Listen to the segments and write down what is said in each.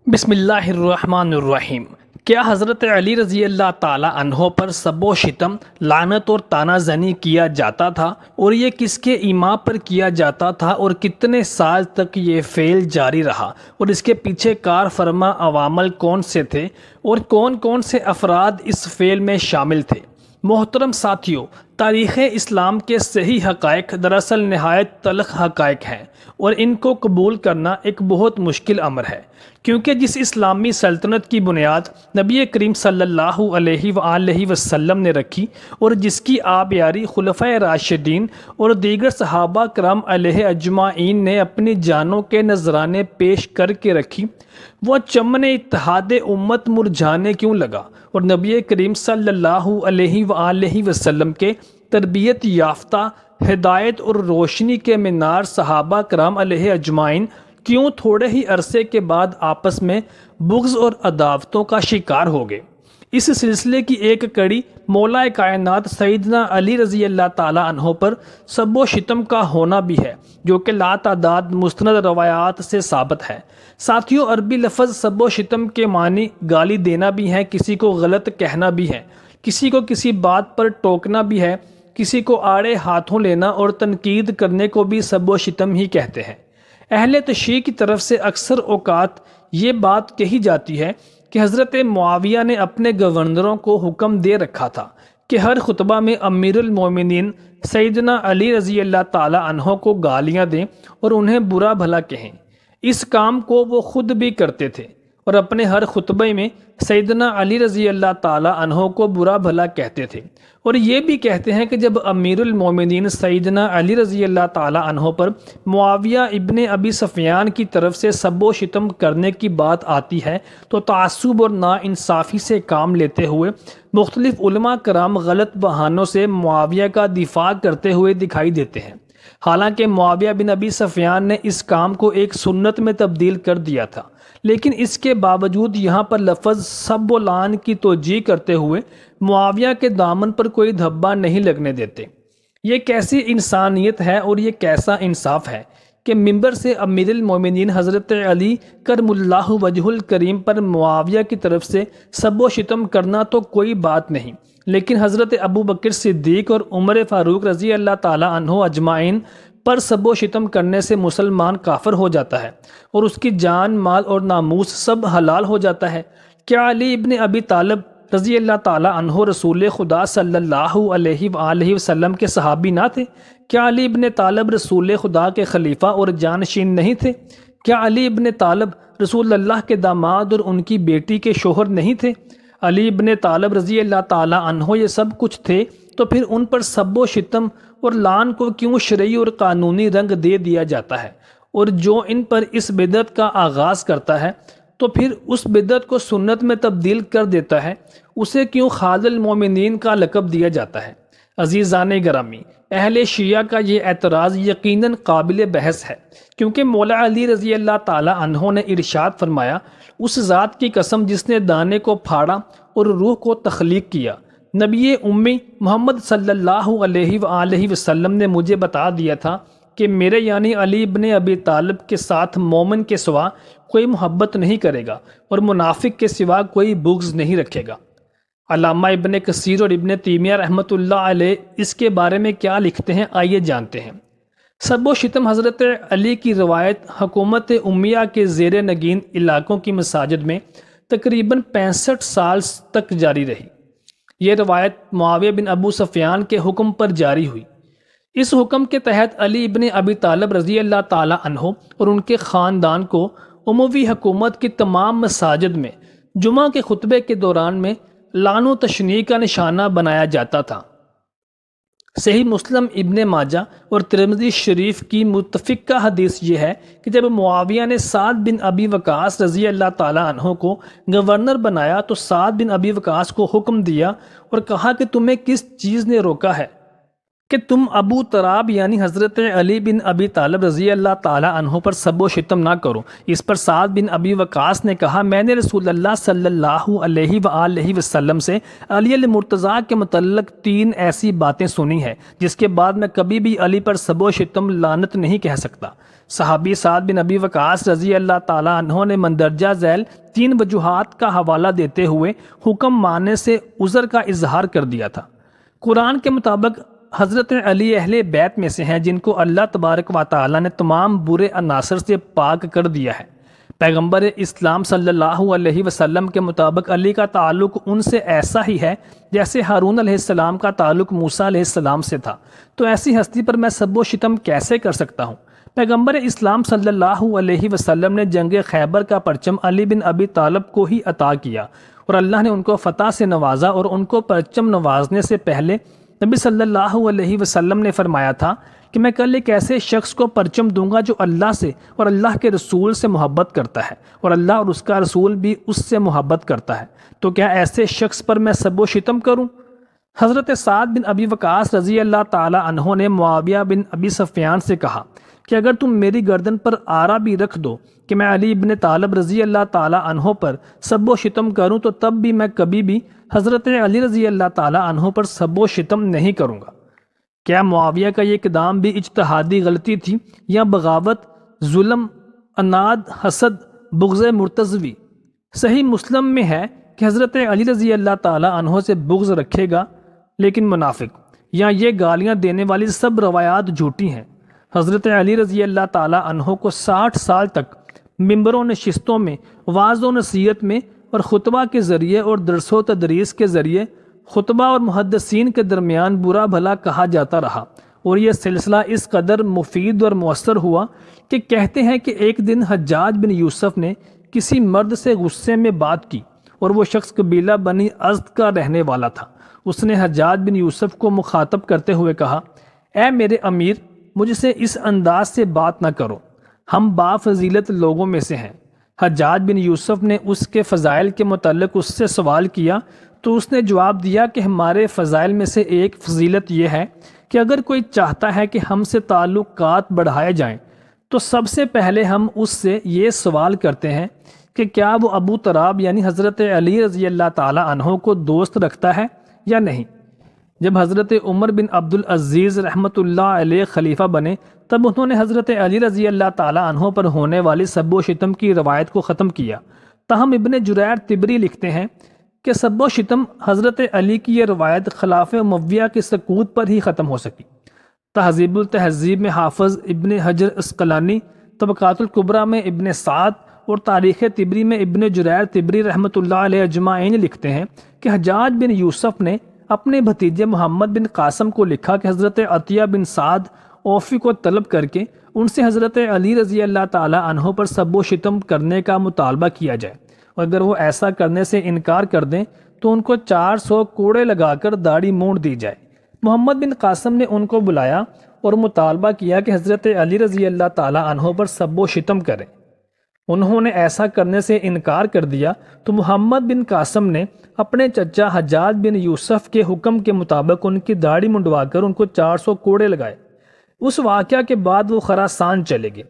بسم اللہ الرحمن الرحیم۔ کیا حضرت علی رضی اللہ تعالی عنہ پر سب و شتم، لعنت اور طعنہ زنی کیا جاتا تھا، اور یہ کس کے ایما پر کیا جاتا تھا، اور کتنے سال تک یہ فعل جاری رہا، اور اس کے پیچھے کار فرما عوامل کون سے تھے، اور کون کون سے افراد اس فعل میں شامل تھے؟ محترم ساتھیوں، تاریخ اسلام کے صحیح حقائق دراصل نہایت تلخ حقائق ہیں، اور ان کو قبول کرنا ایک بہت مشکل امر ہے، کیونکہ جس اسلامی سلطنت کی بنیاد نبی کریم صلی اللہ علیہ وآلہ وسلم نے رکھی، اور جس کی آبیاری خلفائے راشدین اور دیگر صحابہ کرام علیہ اجمعین نے اپنی جانوں کے نذرانے پیش کر کے رکھی، وہ چمن اتحاد امت مرجھانے کیوں لگا، اور نبی کریم صلی اللہ علیہ وآلہ وسلم کے تربیت یافتہ ہدایت اور روشنی کے مینار صحابہ کرام علیہ اجمعین کیوں تھوڑے ہی عرصے کے بعد آپس میں بغض اور عداوتوں کا شکار ہو گئے؟ اس سلسلے کی ایک کڑی مولا کائنات سیدنا علی رضی اللہ تعالیٰ عنہ پر سب و شتم کا ہونا بھی ہے، جو کہ لاتعداد مستند روایات سے ثابت ہے۔ ساتھیوں، عربی لفظ سب و شتم کے معنی گالی دینا بھی ہے، کسی کو غلط کہنا بھی ہے، کسی کو کسی بات پر ٹوکنا بھی ہے، کسی کو آڑے ہاتھوں لینا اور تنقید کرنے کو بھی سب و شتم ہی کہتے ہیں۔ اہل تشیع کی طرف سے اکثر اوقات یہ بات کہی جاتی ہے کہ حضرت معاویہ نے اپنے گورنروں کو حکم دے رکھا تھا کہ ہر خطبہ میں امیر المومنین سیدنا علی رضی اللہ تعالی عنہ کو گالیاں دیں اور انہیں برا بھلا کہیں۔ اس کام کو وہ خود بھی کرتے تھے، اور اپنے ہر خطبے میں سیدنا علی رضی اللہ تعالی عنہ کو برا بھلا کہتے تھے، اور یہ بھی کہتے ہیں کہ جب امیر المومنین سیدنا علی رضی اللہ تعالی عنہ پر معاویہ ابن ابی سفیان کی طرف سے سب و شتم کرنے کی بات آتی ہے تو تعصب اور ناانصافی سے کام لیتے ہوئے مختلف علماء کرام غلط بہانوں سے معاویہ کا دفاع کرتے ہوئے دکھائی دیتے ہیں، حالانکہ معاویہ بن ابی سفیان نے اس کام کو ایک سنت میں تبدیل کر دیا تھا، لیکن اس کے باوجود یہاں پر لفظ سب و لعن کی توجیہ کرتے ہوئے معاویہ کے دامن پر کوئی دھبا نہیں لگنے دیتے۔ یہ کیسی انسانیت ہے اور یہ کیسا انصاف ہے کہ ممبر سے امیر المومنین حضرت علی کرم اللہ وجہ الکریم پر معاویہ کی طرف سے سب و شتم کرنا تو کوئی بات نہیں، لیکن حضرت ابو بکر صدیق اور عمر فاروق رضی اللہ تعالی عنہ اجمعین پر سب و شتم کرنے سے مسلمان کافر ہو جاتا ہے، اور اس کی جان، مال اور ناموس سب حلال ہو جاتا ہے۔ کیا علی ابن ابی طالب رضی اللہ تعالی عنہ رسول خدا صلی اللہ علیہ وآلہ وسلم کے صحابی نہ تھے؟ کیا علی ابن طالب رسول خدا کے خلیفہ اور جانشین نہیں تھے؟ کیا علی ابن طالب رسول اللہ کے داماد اور ان کی بیٹی کے شوہر نہیں تھے؟ علی ابن طالب رضی اللہ تعالی عنہ یہ سب کچھ تھے، تو پھر ان پر سب و شتم اور لعن کو کیوں شرعی اور قانونی رنگ دے دیا جاتا ہے؟ اور جو ان پر اس بدعت کا آغاز کرتا ہے تو پھر اس بدعت کو سنت میں تبدیل کر دیتا ہے، اسے کیوں خالد المومنین کا لقب دیا جاتا ہے؟ عزیزان گرامی، اہل شیعہ کا یہ اعتراض یقیناً قابل بحث ہے، کیونکہ مولا علی رضی اللہ تعالی عنہ نے ارشاد فرمایا، اس ذات کی قسم جس نے دانے کو پھاڑا اور روح کو تخلیق کیا، نبی امی محمد صلی اللہ علیہ وآلہ وسلم نے مجھے بتا دیا تھا کہ میرے یعنی علی ابن ابی طالب کے ساتھ مومن کے سوا کوئی محبت نہیں کرے گا، اور منافق کے سوا کوئی بغض نہیں رکھے گا۔ علامہ ابن کثیر اور ابن تیمیہ رحمۃ اللہ علیہ اس کے بارے میں کیا لکھتے ہیں، آئیے جانتے ہیں۔ سب و شتم حضرت علی کی روایت حکومت امیہ کے زیر نگین علاقوں کی مساجد میں تقریباً 65 سال تک جاری رہی۔ یہ روایت معاویہ بن ابو سفیان کے حکم پر جاری ہوئی۔ اس حکم کے تحت علی ابن ابی طالب رضی اللہ تعالی عنہ اور ان کے خاندان کو اموی حکومت کی تمام مساجد میں جمعہ کے خطبے کے دوران میں لعن و تشنیع کا نشانہ بنایا جاتا تھا۔ صحیح مسلم، ابن ماجہ اور ترمذی شریف کی متفقہ حدیث یہ ہے کہ جب معاویہ نے سعد بن ابی وقاص رضی اللہ تعالی عنہ کو گورنر بنایا تو سعد بن ابی وقاص کو حکم دیا اور کہا کہ تمہیں کس چیز نے روکا ہے کہ تم ابو تراب یعنی حضرت علی بن ابی طالب رضی اللہ تعالی عنہ پر سب و شتم نہ کرو؟ اس پر سعد بن ابی وقاص نے کہا، میں نے رسول اللہ صلی اللہ علیہ وآلہ وسلم سے علی المرتضیٰ کے متعلق 3 ایسی باتیں سنی ہیں جس کے بعد میں کبھی بھی علی پر سب و شتم لعنت نہیں کہہ سکتا۔ صحابی سعد بن ابی وقاص رضی اللہ تعالیٰ عنہ نے مندرجہ ذیل 3 وجوہات کا حوالہ دیتے ہوئے حکم ماننے سے عذر کا اظہار کر دیا تھا۔ قرآن کے مطابق حضرت علی اہل بیت میں سے ہیں جن کو اللہ تبارک و تعالیٰ نے تمام برے عناصر سے پاک کر دیا ہے۔ پیغمبر اسلام صلی اللہ علیہ وسلم کے مطابق علی کا تعلق ان سے ایسا ہی ہے جیسے ہارون علیہ السلام کا تعلق موسیٰ علیہ السلام سے تھا، تو ایسی ہستی پر میں سب و شتم کیسے کر سکتا ہوں؟ پیغمبر اسلام صلی اللہ علیہ وسلم نے جنگ خیبر کا پرچم علی بن ابی طالب کو ہی عطا کیا، اور اللہ نے ان کو فتح سے نوازا، اور ان کو پرچم نوازنے سے پہلے نبی صلی اللہ علیہ وسلم نے فرمایا تھا کہ میں کل ایک ایسے شخص کو پرچم دوں گا جو اللہ سے اور اللہ کے رسول سے محبت کرتا ہے، اور اللہ اور اس کا رسول بھی اس سے محبت کرتا ہے، تو کیا ایسے شخص پر میں سب و شتم کروں؟ حضرت سعد بن ابی وقاص رضی اللہ تعالی عنہ نے معاویہ بن ابی سفیان سے کہا کہ اگر تم میری گردن پر آرا بھی رکھ دو کہ میں علی بن طالب رضی اللہ تعالی عنہ پر سب و شتم کروں، تو تب بھی میں کبھی بھی حضرت علی رضی اللہ تعالی عنہ پر سب و شتم نہیں کروں گا۔ کیا معاویہ کا یہ اقدام بھی اجتہادی غلطی تھی یا بغاوت، ظلم، اناد، حسد، بغض مرتضوی؟ صحیح مسلم میں ہے کہ حضرت علی رضی اللہ تعالی عنہ سے بغض رکھے گا لیکن منافق، یا یہ گالیاں دینے والی سب روایات جھوٹی ہیں۔ حضرت علی رضی اللہ تعالی عنہ کو 60 سال تک ممبر و نشستوں میں، وعظ و نصیحت میں اور خطبہ کے ذریعے اور درس و تدریس کے ذریعے خطبہ اور محدثین کے درمیان برا بھلا کہا جاتا رہا، اور یہ سلسلہ اس قدر مفید اور مؤثر ہوا کہ کہتے ہیں کہ ایک دن حجاج بن یوسف نے کسی مرد سے غصے میں بات کی، اور وہ شخص قبیلہ بنی ازد کا رہنے والا تھا۔ اس نے حجاج بن یوسف کو مخاطب کرتے ہوئے کہا، اے میرے امیر، مجھ سے اس انداز سے بات نہ کرو، ہم بافضیلت لوگوں میں سے ہیں۔ حجاج بن یوسف نے اس کے فضائل کے متعلق اس سے سوال کیا تو اس نے جواب دیا کہ ہمارے فضائل میں سے ایک فضیلت یہ ہے کہ اگر کوئی چاہتا ہے کہ ہم سے تعلقات بڑھائے جائیں تو سب سے پہلے ہم اس سے یہ سوال کرتے ہیں کہ کیا وہ ابو تراب یعنی حضرت علی رضی اللہ تعالی عنہ کو دوست رکھتا ہے یا نہیں۔ جب حضرت عمر بن عبد العزیز رحمۃ اللہ علیہ خلیفہ بنے تب انہوں نے حضرت علی رضی اللہ تعالی عنہ پر ہونے والی سب و شتم کی روایت کو ختم کیا۔ تاہم ابن جریر طبری لکھتے ہیں کہ سب و شتم حضرت علی کی یہ روایت خلافہ امویہ کے سقوط پر ہی ختم ہو سکی۔ تہذیب التہذیب میں حافظ ابن حجر اسقلانی، طبقات الکبریٰ میں ابن سعد اور تاریخ طبری میں ابن جریر طبری رحمۃ اللہ علیہ اجمعین لکھتے ہیں کہ حجاج بن یوسف نے اپنے بھتیجے محمد بن قاسم کو لکھا کہ حضرت عطیہ بن سعد اوفی کو طلب کر کے ان سے حضرت علی رضی اللہ تعالی عنہ پر سب و شتم کرنے کا مطالبہ کیا جائے، اور اگر وہ ایسا کرنے سے انکار کر دیں تو ان کو 400 کوڑے لگا کر داڑھی مونڈ دی جائے۔ محمد بن قاسم نے ان کو بلایا اور مطالبہ کیا کہ حضرت علی رضی اللہ تعالی عنہ پر سب و شتم کریں۔ انہوں نے ایسا کرنے سے انکار کر دیا تو محمد بن قاسم نے اپنے چچا حجاج بن یوسف کے حکم کے مطابق ان کی داڑھی منڈوا کر ان کو 400 کوڑے لگائے۔ اس واقعہ کے بعد وہ خراسان چلے گئے۔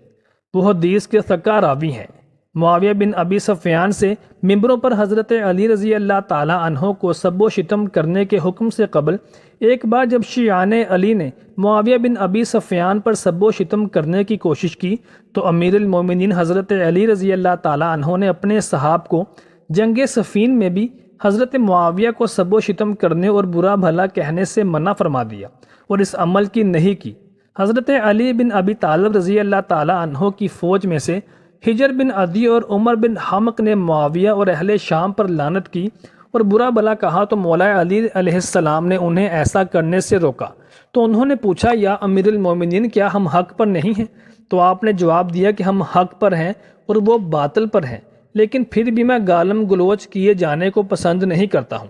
وہ حدیث کے ثقہ راوی ہیں۔ معاویہ بن ابی سفیان سے ممبروں پر حضرت علی رضی اللہ تعالی عنہ کو سب و شتم کرنے کے حکم سے قبل ایک بار جب شیعان علی نے معاویہ بن ابی سفیان پر سب و شتم کرنے کی کوشش کی تو امیر المومنین حضرت علی رضی اللہ تعالی عنہ نے اپنے صحاب کو جنگ صفین میں بھی حضرت معاویہ کو سب و شتم کرنے اور برا بھلا کہنے سے منع فرما دیا اور اس عمل کی نہیں کی۔ حضرت علی بن ابی طالب رضی اللہ تعالی عنہ کی فوج میں سے حجر بن عدی اور عمر بن حمق نے معاویہ اور اہل شام پر لعنت کی اور برا بھلا کہا تو مولا علی علیہ السلام نے انہیں ایسا کرنے سے روکا۔ تو انہوں نے پوچھا، یا امیر المومنین، کیا ہم حق پر نہیں ہیں؟ تو آپ نے جواب دیا کہ ہم حق پر ہیں اور وہ باطل پر ہیں، لیکن پھر بھی میں گالم گلوچ کیے جانے کو پسند نہیں کرتا ہوں،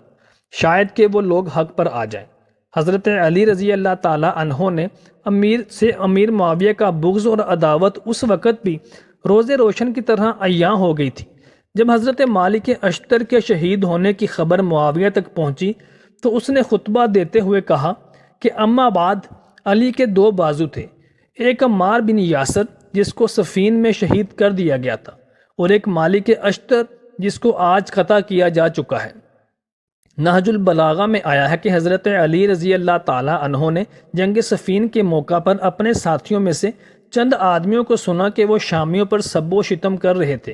شاید کہ وہ لوگ حق پر آ جائیں۔ حضرت علی رضی اللہ تعالی عنہ نے امیر معاویہ کا بغض اور عداوت اس وقت بھی روز روشن کی طرح عیاں ہو گئی تھی جب حضرت مالک اشتر کے شہید ہونے کی خبر معاویہ تک پہنچی تو اس نے خطبہ دیتے ہوئے کہا کہ اما بعد، علی کے 2 بازو تھے، ایک عمار بن یاسر جس کو صفین میں شہید کر دیا گیا تھا، اور ایک مالک اشتر جس کو آج قتل کیا جا چکا ہے۔ نہج البلاغہ میں آیا ہے کہ حضرت علی رضی اللہ تعالی عنہ نے جنگ صفین کے موقع پر اپنے ساتھیوں میں سے چند آدمیوں کو سنا کہ وہ شامیوں پر سب و شتم کر رہے تھے،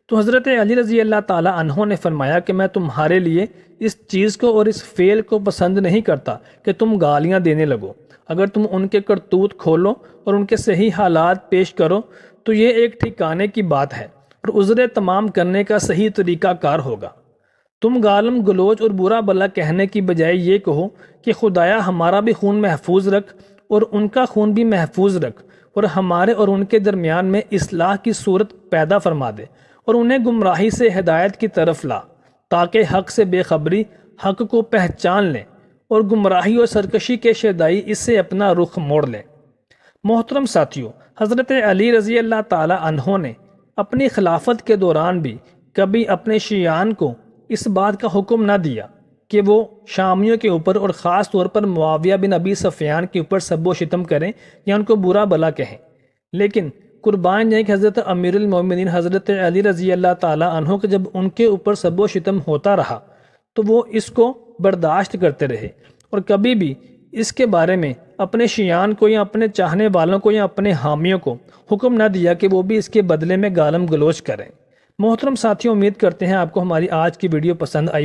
تو حضرت علی رضی اللہ تعالی عنہ نے فرمایا کہ میں تمہارے لیے اس چیز کو اور اس فعل کو پسند نہیں کرتا کہ تم گالیاں دینے لگو۔ اگر تم ان کے کرتوت کھولو اور ان کے صحیح حالات پیش کرو تو یہ ایک ٹھکانے کی بات ہے اور عذر تمام کرنے کا صحیح طریقہ کار ہوگا۔ تم گالم گلوچ اور برا بلا کہنے کی بجائے یہ کہو کہ خدایا ہمارا بھی خون محفوظ رکھ اور ان کا خون بھی محفوظ رکھ، اور ہمارے اور ان کے درمیان میں اصلاح کی صورت پیدا فرما دے اور انہیں گمراہی سے ہدایت کی طرف لا، تاکہ حق سے بے خبری حق کو پہچان لیں اور گمراہی اور سرکشی کے شیدائی اس سے اپنا رخ موڑ لیں۔ محترم ساتھیوں، حضرت علی رضی اللہ تعالی عنہ نے اپنی خلافت کے دوران بھی کبھی اپنے شیعان کو اس بات کا حکم نہ دیا کہ وہ شامیوں کے اوپر اور خاص طور پر معاویہ بن ابی سفیان کے اوپر سب و شتم کریں یا ان کو برا بلا کہیں، لیکن قربان جائیں کہ حضرت امیر المومنین حضرت علی رضی اللہ تعالی عنہ کے جب ان کے اوپر سب و شتم ہوتا رہا تو وہ اس کو برداشت کرتے رہے اور کبھی بھی اس کے بارے میں اپنے شیعان کو یا اپنے چاہنے والوں کو یا اپنے حامیوں کو حکم نہ دیا کہ وہ بھی اس کے بدلے میں گالم گلوچ کریں۔ محترم ساتھیوں، امید کرتے ہیں آپ کو ہماری آج کی ویڈیو پسند آئی ہو۔